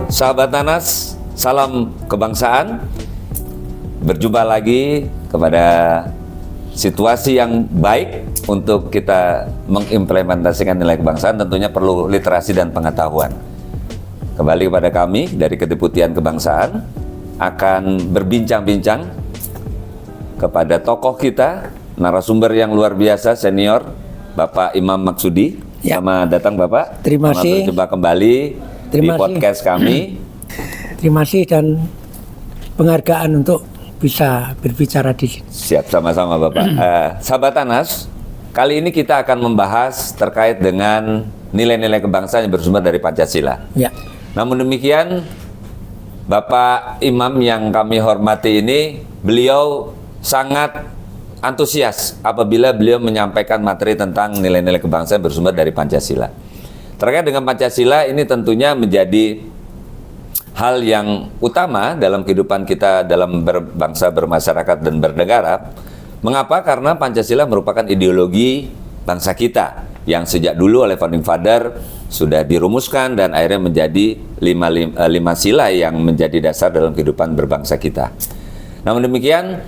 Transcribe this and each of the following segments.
Sahabat Nanas, salam kebangsaan. Berjumpa lagi kepada situasi yang baik untuk kita mengimplementasikan nilai kebangsaan. Tentunya perlu literasi dan pengetahuan. Kembali kepada kami dari Kedeputian Kebangsaan akan berbincang-bincang kepada tokoh kita, narasumber yang luar biasa, senior, Bapak Imam Maksudi. Ya. Selamat datang Bapak. Terima kasih. Berjumpa kembali di podcast kami. Terima kasih dan penghargaan untuk bisa berbicara di sini. Siap, sama-sama Bapak. Sahabat Anas, kali ini kita akan membahas terkait dengan nilai-nilai kebangsaan yang bersumber dari Pancasila. Ya. Namun demikian, Bapak Imam yang kami hormati ini, beliau sangat antusias apabila beliau menyampaikan materi tentang nilai-nilai kebangsaan bersumber dari Pancasila. Terkait dengan Pancasila ini tentunya menjadi hal yang utama dalam kehidupan kita dalam berbangsa, bermasyarakat, dan bernegara. Mengapa? Karena Pancasila merupakan ideologi bangsa kita yang sejak dulu oleh Founding Father sudah dirumuskan dan akhirnya menjadi lima sila yang menjadi dasar dalam kehidupan berbangsa kita. Namun demikian,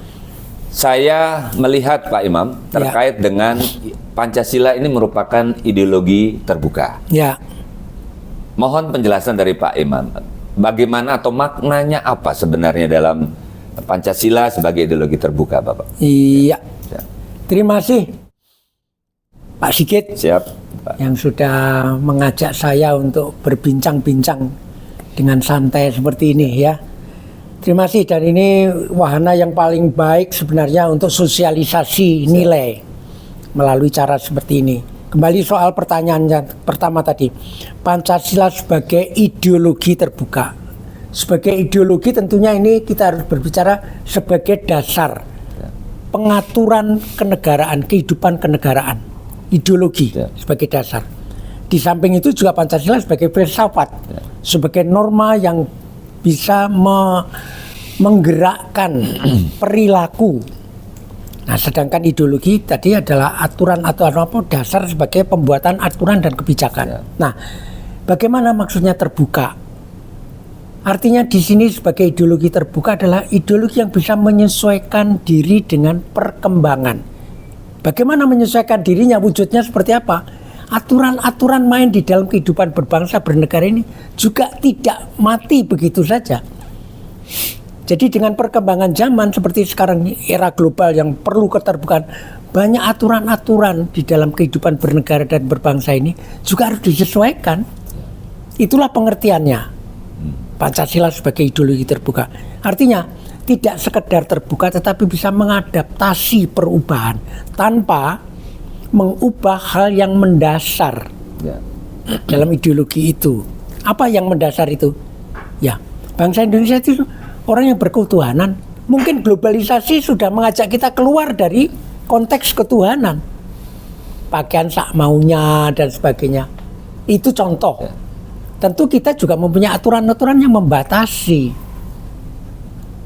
saya melihat Pak Imam terkait dengan Pancasila ini merupakan ideologi terbuka. Ya. Mohon penjelasan dari Pak Imam. Bagaimana atau maknanya apa sebenarnya dalam Pancasila sebagai ideologi terbuka, Bapak? Iya. Ya. Terima kasih Pak Sigit. Siap, Pak. Yang sudah mengajak saya untuk berbincang-bincang dengan santai seperti ini ya. Terima kasih, dan ini wahana yang paling baik sebenarnya untuk sosialisasi nilai melalui cara seperti ini. Kembali soal pertanyaan yang pertama tadi, Pancasila sebagai ideologi terbuka. Sebagai ideologi tentunya ini kita harus berbicara sebagai dasar pengaturan kenegaraan, kehidupan kenegaraan. Ideologi sebagai dasar. Di samping itu juga Pancasila sebagai filsafat, sebagai norma yang bisa menggerakkan perilaku. Nah, sedangkan ideologi tadi adalah aturan atau apa dasar sebagai pembuatan aturan dan kebijakan. Nah, bagaimana maksudnya terbuka? Artinya di sini sebagai ideologi terbuka adalah ideologi yang bisa menyesuaikan diri dengan perkembangan. Bagaimana menyesuaikan dirinya? Wujudnya seperti apa? Aturan-aturan main di dalam kehidupan berbangsa bernegara ini juga tidak mati begitu saja. Jadi dengan perkembangan zaman seperti sekarang era global yang perlu keterbukaan, banyak aturan-aturan di dalam kehidupan bernegara dan berbangsa ini juga harus disesuaikan. Itulah pengertiannya Pancasila sebagai ideologi terbuka. Artinya tidak sekedar terbuka tetapi bisa mengadaptasi perubahan tanpa mengubah hal yang mendasar dalam ideologi itu. Apa yang mendasar itu? Ya, bangsa Indonesia itu orang yang berketuhanan. Mungkin globalisasi sudah mengajak kita keluar dari konteks ketuhanan. Pakaian sak maunya dan sebagainya. Itu contoh. Tentu kita juga mempunyai aturan-aturan yang membatasi.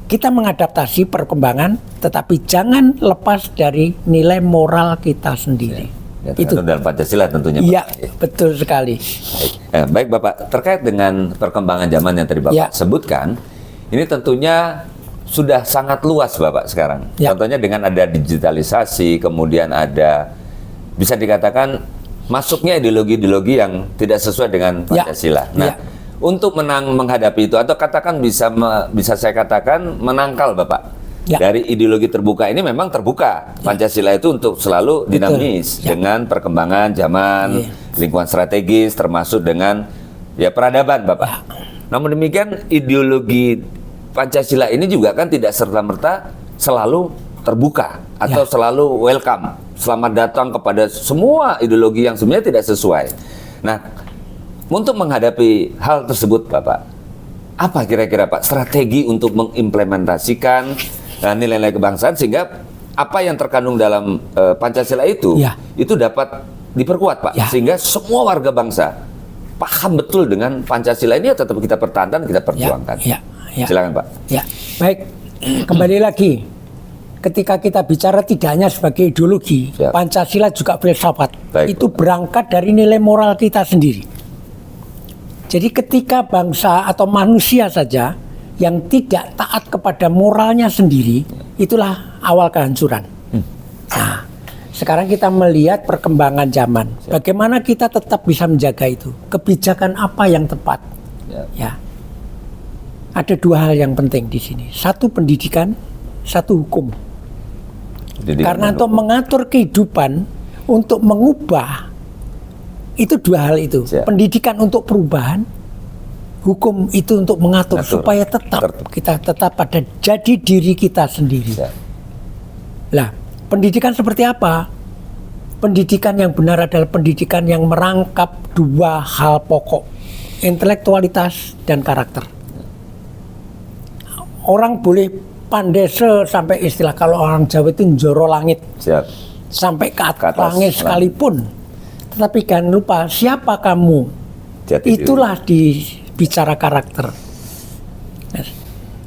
Kita mengadaptasi perkembangan, tetapi jangan lepas dari nilai moral kita sendiri. Itu dalam Pancasila tentunya, Pak. Iya, betul sekali. Baik Bapak, terkait dengan perkembangan zaman yang tadi Bapak sebutkan, ini tentunya sudah sangat luas Bapak sekarang. Contohnya dengan ada digitalisasi, kemudian ada, bisa dikatakan masuknya ideologi-ideologi yang tidak sesuai dengan Pancasila. Nah, untuk menghadapi itu, atau katakan bisa saya katakan menangkal Bapak dari ideologi terbuka ini, memang terbuka Pancasila itu untuk selalu dinamis dengan perkembangan zaman, lingkungan strategis, termasuk dengan peradaban Bapak. Namun demikian ideologi Pancasila ini juga kan tidak serta-merta selalu terbuka atau selalu welcome, selamat datang kepada semua ideologi yang sebenarnya tidak sesuai. Nah, untuk menghadapi hal tersebut Bapak, apa kira-kira Pak strategi untuk mengimplementasikan nilai-nilai kebangsaan sehingga apa yang terkandung dalam Pancasila itu dapat diperkuat Pak, sehingga semua warga bangsa paham betul dengan Pancasila ini, tetap kita pertahankan, kita perjuangkan. Silakan Pak. Baik, kembali lagi. Ketika kita bicara tidak hanya sebagai ideologi, Pancasila juga filsafat. Itu berangkat dari nilai moral kita sendiri. Jadi ketika bangsa atau manusia saja yang tidak taat kepada moralnya sendiri, itulah awal kehancuran. Nah, sekarang kita melihat perkembangan zaman. Bagaimana kita tetap bisa menjaga itu? Kebijakan apa yang tepat? Ya. Ada dua hal yang penting di sini. Satu pendidikan, satu hukum. Karena untuk mengatur kehidupan, untuk mengubah, itu dua hal itu. Pendidikan untuk perubahan, hukum itu untuk mengatur supaya kita tetap pada jadi diri kita sendiri. Lah, pendidikan seperti apa? Pendidikan yang benar adalah pendidikan yang merangkap dua hal pokok, intelektualitas dan karakter. Orang boleh pandai sampai istilah kalau orang Jawa itu njoro langit. Sampai ke atas langit sekalipun. Tetapi jangan lupa siapa kamu. Itulah bicara karakter.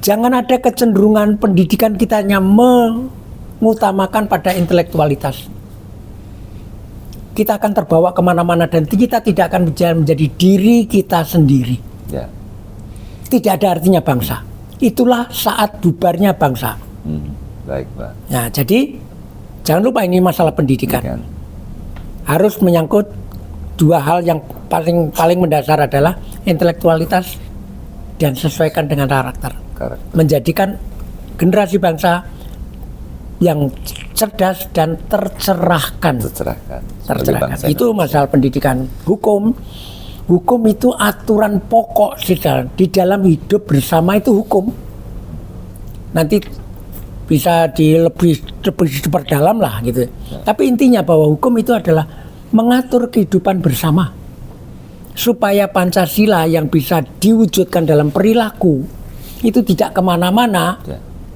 Jangan ada kecenderungan pendidikan kita hanya mengutamakan pada intelektualitas. Kita akan terbawa kemana-mana dan kita tidak akan menjadi diri kita sendiri. Tidak ada artinya bangsa. Itulah saat bubarnya bangsa. Baik, Pak. Nah, jadi jangan lupa ini masalah pendidikan. Harus menyangkut dua hal yang paling mendasar adalah intelektualitas dan sesuaikan dengan karakter. Menjadikan generasi bangsa yang cerdas dan tercerahkan. Itu masalah pendidikan. Hukum itu aturan pokok di dalam hidup bersama itu hukum. Nanti bisa lebih diperdalam lah gitu. Tapi intinya bahwa hukum itu adalah mengatur kehidupan bersama. Supaya Pancasila yang bisa diwujudkan dalam perilaku itu tidak kemana-mana,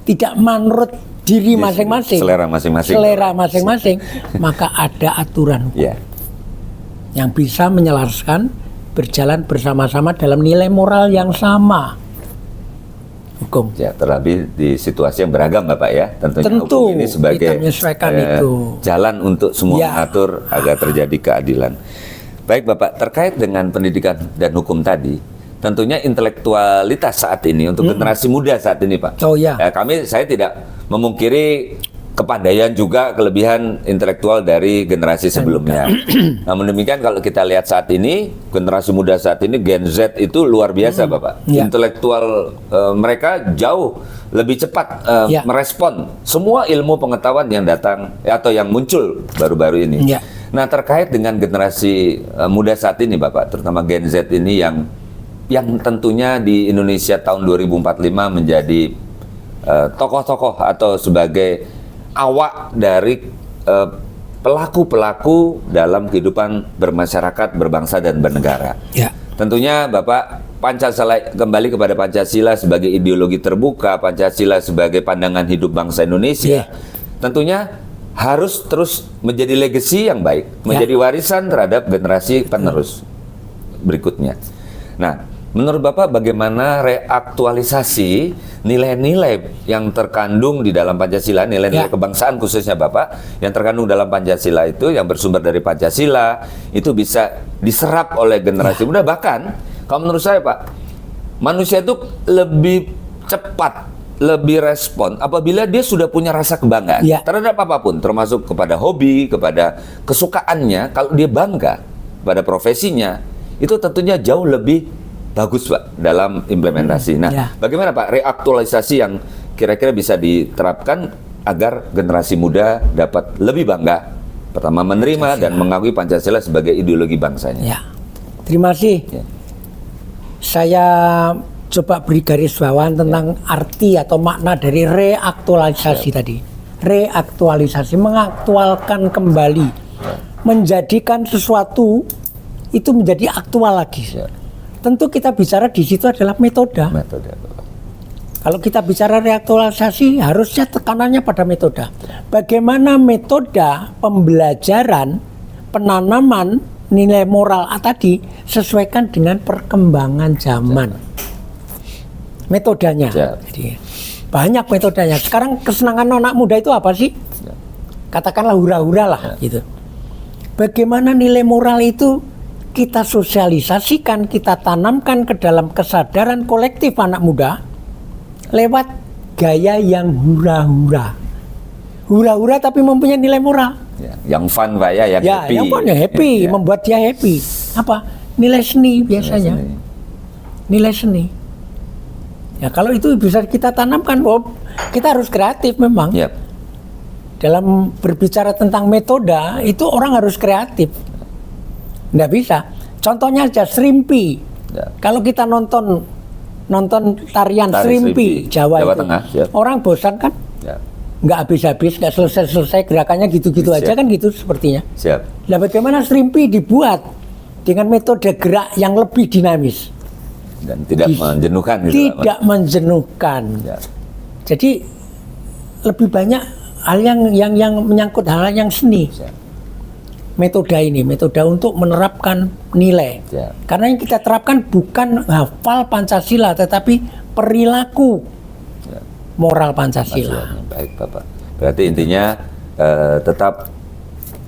tidak menurut diri masing-masing, selera masing-masing, maka ada aturan hukum yang bisa menyelaraskan berjalan bersama-sama dalam nilai moral yang sama. Hukum. Terlebih di situasi yang beragam, Bapak ya. Tentunya hukum ini sebagai jalan untuk semua mengatur agar terjadi keadilan. Baik, Bapak, terkait dengan pendidikan dan hukum tadi, tentunya intelektualitas saat ini untuk generasi muda saat ini, Pak. Saya tidak memungkiri kepandaian juga kelebihan intelektual dari generasi sebelumnya. Namun demikian kalau kita lihat saat ini, generasi muda saat ini Gen Z itu luar biasa, Bapak. Intelektual mereka jauh lebih cepat merespon semua ilmu pengetahuan yang datang atau yang muncul baru-baru ini. Nah, terkait dengan generasi muda saat ini, Bapak, terutama Gen Z ini yang tentunya di Indonesia tahun 2045 menjadi tokoh-tokoh atau sebagai awak dari pelaku-pelaku dalam kehidupan bermasyarakat, berbangsa dan bernegara. Tentunya Bapak, Pancasila, kembali kepada Pancasila sebagai ideologi terbuka, Pancasila sebagai pandangan hidup bangsa Indonesia. Tentunya harus terus menjadi legacy yang baik, menjadi warisan terhadap generasi penerus berikutnya. Nah, menurut Bapak bagaimana reaktualisasi nilai-nilai yang terkandung di dalam Pancasila, nilai-nilai kebangsaan khususnya Bapak, yang terkandung dalam Pancasila itu, yang bersumber dari Pancasila, itu bisa diserap oleh generasi muda. Bahkan, kalau menurut saya Pak, manusia itu lebih cepat, lebih respon apabila dia sudah punya rasa kebanggaan terhadap apapun, termasuk kepada hobi, kepada kesukaannya. Kalau dia bangga pada profesinya, itu tentunya jauh lebih bagus, Pak, dalam implementasi. Nah, bagaimana Pak reaktualisasi yang kira-kira bisa diterapkan agar generasi muda dapat lebih bangga, pertama menerima dan mengakui Pancasila sebagai ideologi bangsanya? Terima kasih. Saya coba beri garis bawahan tentang arti atau makna dari reaktualisasi tadi. Reaktualisasi, mengaktualkan kembali, menjadikan sesuatu itu menjadi aktual lagi. Tentu kita bicara di situ adalah metode. Kalau kita bicara reaktualisasi, harusnya tekanannya pada metode. Bagaimana metode pembelajaran, penanaman nilai moral tadi sesuaikan dengan perkembangan zaman. Metodenya. Jadi, banyak metodenya. Sekarang kesenangan anak muda itu apa sih? Katakanlah hura-hura lah gitu. Bagaimana nilai moral itu kita sosialisasikan, kita tanamkan ke dalam kesadaran kolektif anak muda lewat gaya yang hura-hura. Hura-hura tapi mempunyai nilai moral. Ya, yang fun Pak ya, yang happy. Yang fun, yang happy, ya. membuat dia happy. Apa? Nilai seni biasanya. Nilai seni. Ya kalau itu bisa kita tanamkan, Bob, kita harus kreatif memang. Yep. Dalam berbicara tentang metode, itu orang harus kreatif. Nggak bisa. Contohnya aja Srimpi. Ya. Kalau kita nonton tarian Tari Srimpi Jawa itu, Tengah, ya. orang bosan kan? Ya. Nggak habis-habis, nggak selesai-selesai, gerakannya gitu-gitu aja kan gitu sepertinya. Siap. Nah bagaimana Srimpi dibuat dengan metode gerak yang lebih dinamis? Dan tidak menjenuhkan gitu. Tidak menjenuhkan. Ya. Jadi lebih banyak hal yang menyangkut hal yang seni. Siap. Metode ini, metode untuk menerapkan nilai. Ya. Karena yang kita terapkan bukan hafal Pancasila, tetapi perilaku moral Pancasila. Maksudnya, baik Bapak. Berarti intinya tetap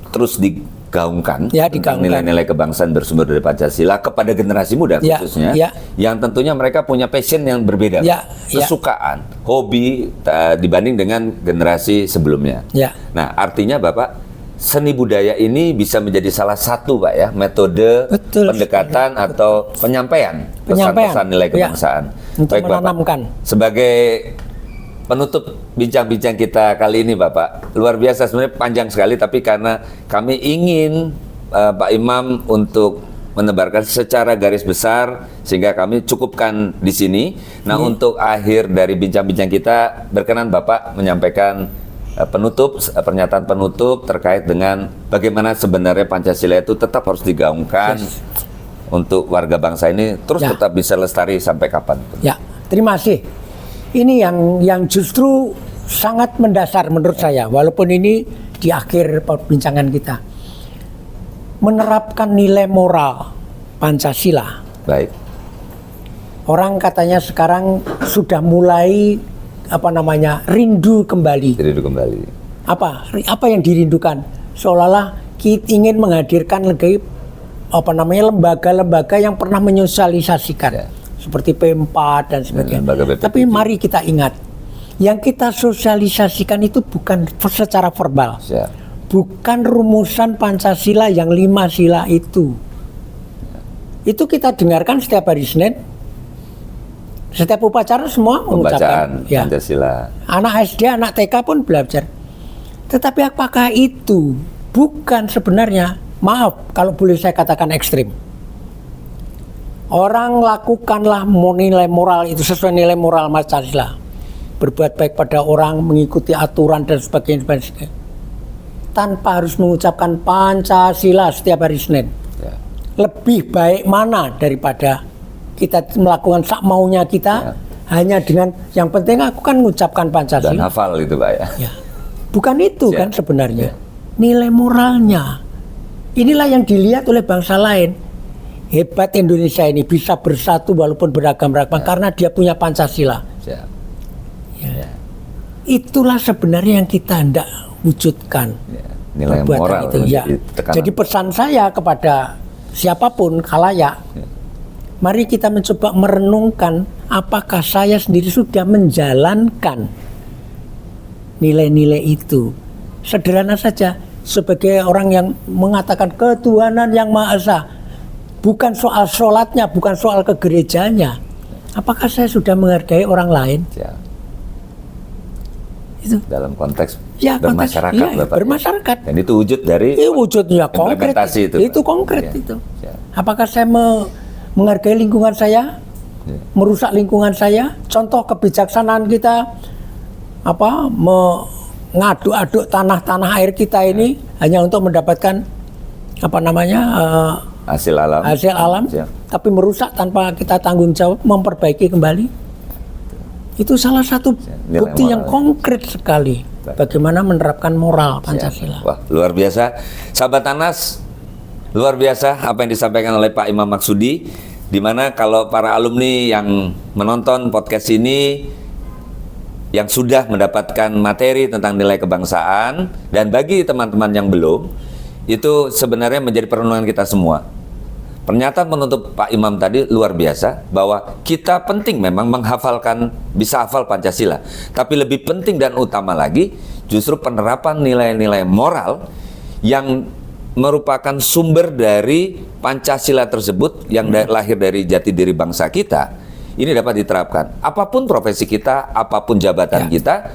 terus digaungkan, Ya, tentang digaungkan. nilai-nilai kebangsaan bersumber dari Pancasila kepada generasi muda Ya, khususnya, ya. yang tentunya mereka punya passion yang berbeda, Ya, ya. kesukaan, hobi dibanding dengan generasi sebelumnya. Ya. Nah, artinya Bapak, seni budaya ini bisa menjadi salah satu Pak ya metode Betul, pendekatan atau penyampaian Penyampaian, pesan-pesan nilai ya. kebangsaan. Untuk Baik, Bapak. menanamkan. Sebagai penutup bincang-bincang kita kali ini Bapak, luar biasa sebenarnya, panjang sekali, tapi karena kami ingin Pak Imam untuk menebarkan secara garis besar sehingga kami cukupkan di sini. Nah, untuk akhir dari bincang-bincang kita, berkenan Bapak menyampaikan pernyataan penutup terkait dengan bagaimana sebenarnya Pancasila itu tetap harus digaungkan untuk warga bangsa ini terus tetap bisa lestari sampai kapan. Ya, terima kasih. Ini yang justru sangat mendasar menurut saya, walaupun ini di akhir perbincangan kita. Menerapkan nilai moral Pancasila. Baik. Orang katanya sekarang sudah mulai rindu kembali. Rindu kembali. Apa yang dirindukan? Seolah-olah kita ingin menghadirkan lembaga-lembaga yang pernah menyosialisasikan. Ya. Seperti P4 dan sebagainya. BPPT. Tapi mari kita ingat, yang kita sosialisasikan itu bukan secara verbal. Siap. Bukan rumusan Pancasila yang 5 sila itu. Itu kita dengarkan setiap hari Senin. Setiap upacara semua mengucapkan. Pembacaan Pancasila. Anak SD, anak TK pun belajar. Tetapi apakah itu bukan sebenarnya, maaf kalau boleh saya katakan ekstrim. Orang lakukanlah nilai moral itu sesuai nilai moral Pancasila. Berbuat baik pada orang, mengikuti aturan dan sebagainya. Tanpa harus mengucapkan Pancasila setiap hari Senin. Ya. Lebih baik mana daripada kita melakukan sak maunya kita, hanya dengan yang penting aku kan mengucapkan Pancasila. Dan hafal itu Pak ya. Ya. Bukan itu Siap. kan sebenarnya. Nilai moralnya. Inilah yang dilihat oleh bangsa lain. Hebat Indonesia ini bisa bersatu walaupun beragam-ragam karena dia punya Pancasila. Siap. Ya. Itulah sebenarnya yang kita hendak wujudkan. Ya. Nilai Perbuatan moral itu. Ya. Jadi pesan saya kepada siapapun khalayak, mari kita mencoba merenungkan apakah saya sendiri sudah menjalankan nilai-nilai itu. Sederhana saja, sebagai orang yang mengatakan ketuhanan yang Maha Esa, bukan soal sholatnya, bukan soal ke gerejanya. Apakah saya sudah menghargai orang lain? Ya. Itu. Dalam konteks Ya, bermasyarakat, konteks, Bapak. bermasyarakat. Dan itu wujud dari Wujudnya konkret. implementasi Itu Pak. konkret Ya. itu. Ya. Apakah saya menghargai lingkungan saya? Ya. Merusak lingkungan saya? Contoh kebijaksanaan kita mengaduk-aduk tanah air kita ini hanya untuk mendapatkan hasil alam. Siap. tapi merusak tanpa kita tanggung jawab memperbaiki kembali. Itu salah satu Nilai bukti moral. yang konkret sekali bagaimana menerapkan moral Pancasila. Wah, luar biasa. Sahabat Anas, luar biasa apa yang disampaikan oleh Pak Imam Maksudi, di mana kalau para alumni yang menonton podcast ini yang sudah mendapatkan materi tentang nilai kebangsaan, dan bagi teman-teman yang belum, itu sebenarnya menjadi perenungan kita semua. Pernyataan penutup Pak Imam tadi luar biasa, bahwa kita penting memang menghafalkan, bisa hafal Pancasila. Tapi lebih penting dan utama lagi, justru penerapan nilai-nilai moral yang merupakan sumber dari Pancasila tersebut yang lahir dari jati diri bangsa kita, ini dapat diterapkan. Apapun profesi kita, apapun jabatan kita,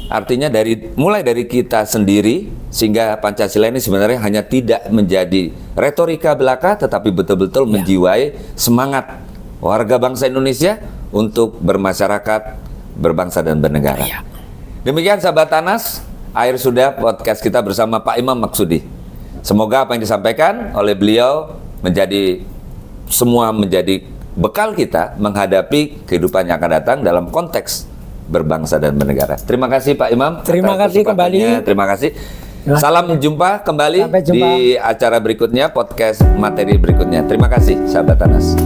artinya mulai dari kita sendiri, sehingga Pancasila ini sebenarnya hanya tidak menjadi retorika belaka, tetapi betul-betul menjiwai semangat warga bangsa Indonesia untuk bermasyarakat, berbangsa dan bernegara. Demikian sahabat Tanas, akhir sudah podcast kita bersama Pak Imam Maksudi. Semoga apa yang disampaikan oleh beliau menjadi bekal kita menghadapi kehidupan yang akan datang dalam konteks berbangsa dan bernegara. Terima kasih Pak Imam. Terima kasih kembali. Terima kasih. Salam jumpa kembali di acara berikutnya, podcast materi berikutnya. Terima kasih sahabat Tanas.